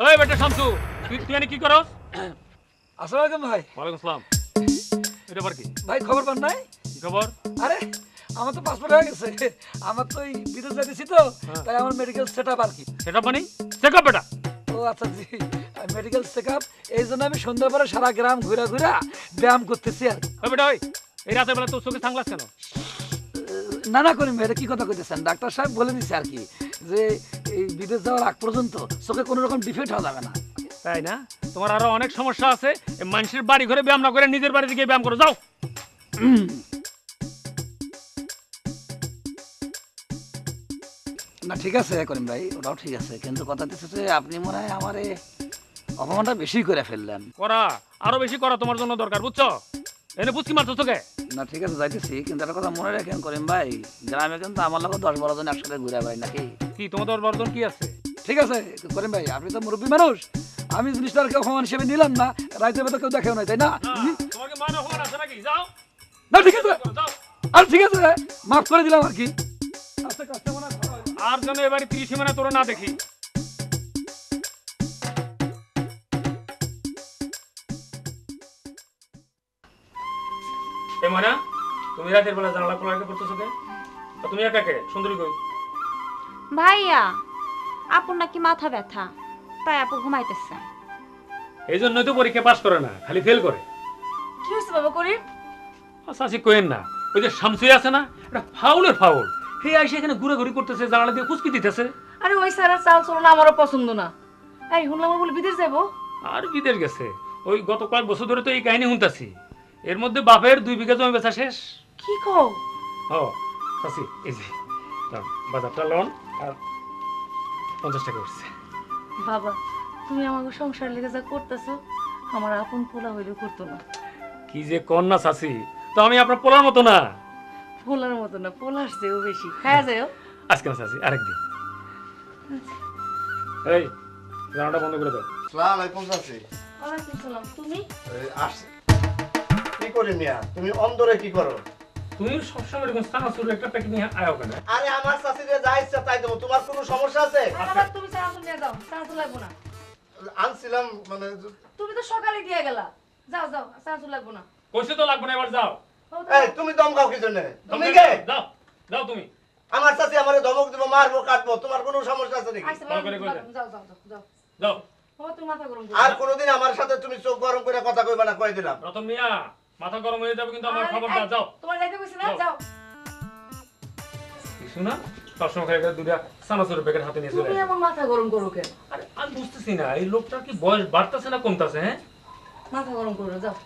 ওই বেটা শামসু, তুই এনে কি করস? আসসালামু আলাইকুম ভাই। ওয়ালাইকুম আসসালাম। এটা আবার কি? ভাই খবর পান নাই? কি খবর? আরে আমার তো পাসপোর্ট হয়ে গেছে। আমার তো এই বিদেশ যাইতেছি তো, তাই আমার মেডিকেল সেটআপ আর কি। সেটা মানে চেকআপ বেটা। ও আচ্ছা জি, মেডিকেল চেকআপ। এই জন্য আমি সন্ধ্যা পরে সারা গ্রাম ঘুরা ঘুরা ব্যায়াম করতেছি আর কি। ওই বেটা ওই, এই রাতের বেলা তোর চোখে সানগ্লাস কেন? না না করিম ভাই, এটা কি কথা কইতেছেন? ডাক্তার সাহেব বলে দিছে আর কি যে এই বিদেশ যাওয়ার আগ পর্যন্ত চোখে কোনো রকম ডিফেক্ট হওয়া যাবে না। তাই না? তোমার আরো অনেক সমস্যা আছে। এই মানুষের বাড়ি ঘরে ব্যায়াম না করে নিজের বাড়িতে গিয়ে ব্যায়াম করো, যাও। না ঠিক আছে করিম ভাই, ওটাও ঠিক আছে, কিন্তু কথা হচ্ছে যে আপনি মনে হয় আমারে অপমানটা বেশি করে ফেললেন। করা আরো বেশি করা তোমার জন্য দরকার, বুঝছো? এনে বুঝকি মারছো তোকে। না ঠিক আছে যাইতেছি, কিন্তু একটা কথা মনে রাখেন করিম ভাই, গ্রামে কিন্তু আমার লোক 10-12 জন একসাথে ঘুরে ভাই নাকি? কি তোমাদের বর্ধন কি আছে? ঠিক আছে করিম ভাই, আপনি তো মুরব্বী মানুষ, আমি জিনিসটাকে অপমান হিসেবে নিলাম না। রাইতে বেলা কেউ দেখেও নাই, তাই না? তোমাকে মান অপমান আছে নাকি? যাও। না ঠিক আছে, যাও। আর ঠিক আছে মাফ করে দিলাম আর কি। আচ্ছা কাজটা মনে হয় ভালো হয়েছে। আর যেন এবারে 30 মানে তোরা না দেখি। এ ময়না, তুমি রাতের বেলা জানালা খোলা রেখে পড়তেছো কে? আর তুমি একা কে? সুন্দরী কই? ভাইয়া, আপুর নাকি মাথা ব্যথা, তাই আপু ঘুমাইতেছে। এই জন্যই তো পরীক্ষা পাস করে না, খালি ফেল করে। কি হয়েছে বাবা করিম? চাচি কোয়েন না, ওই যে শামসুই আছে না, এটা ফাউলের ফাউল। হে আইসে এখানে ঘুরে ঘুরে করতেছে, জানালা দিয়ে কুচকি দিতেছে। আরে ওই স্যারের চাল চলন আমারও পছন্দ না। এই শুনলাম বলে বিদেশ যাবো। আর বিদেশ গেছে। ওই গত কয়েক বছর ধরে তো এই কাহিনী শুনতাছি। এর মধ্যে বাপের 2 বিঘা জমি বেচা শেষ। কি কও? ও চাচি, এই যে দাও, বাজারটা লোন আর 50 টাকা উঠছে। বাবা, তুমি আমাকে সংসার লেগে যা করতেছো, আমার আপন পোলা হইলেও করতো না। কি যে কন্যা চাচি, তো আমি আপনার পোলার মতো না। পোলার মতো না, পোলার চেয়েও বেশি। হ্যাঁ যাও আজকে না চাচি, আরেকদিন। এই জানাটা বন্ধ করে দাও। আসসালামু আলাইকুম চাচি। ওয়ালাইকুম সালাম। তুমি আসছে কি করি মিয়া, তুমি অন্দরে কি করো? তুমি সবসময় এরকম সানাসুর একটা প্যাকেট নিয়ে আয়ো কেন? আরে আমার চাচিরে যা ইচ্ছা তাই দেবো, তোমার কোনো সমস্যা আছে? আবার তুমি চানাচুর নিয়ে যাও, চানাচুর লাগবো না। আনছিলাম মানে তুমি তো সকালে দিয়ে গেলা। যাও যাও, চানাচুর লাগবো না। কইছে তো লাগবে না, এবার যাও। এই তুমি দম খাও কি জন্য? তুমি কে? যাও যাও তুমি। আমার চাচি আমারে ধমক দিব, মারবো, কাটবো, তোমার কোনো সমস্যা আছে নাকি? আইসা ভালো করে কই দেন। যাও যাও যাও যাও। যাও। বাবা তুমি মাথা গরম করো আর না। কোনোদিন আমার সাথে তুমি চোখ গরম করে কথা কইবা না, কই দিলাম। রতন মিয়া, মাথা গরম হয়ে যাবে কিন্তু আমার আরে, খবর এই, দাও। যাও। তোমার যাইতে কইছি না, যাও। যাও। কিছু না, সবসময় খালি একটা দুইটা সানাসুরের প্যাকেট হাতে নিয়ে চলে তুমি আসে। এমন মাথা গরম করো কেন? আরে আমি বুঝতেছি না, এই লোকটার কি বয়স বাড়তেছে না কমতেছে? হ্যাঁ, মাথা গরম করো না, যাও।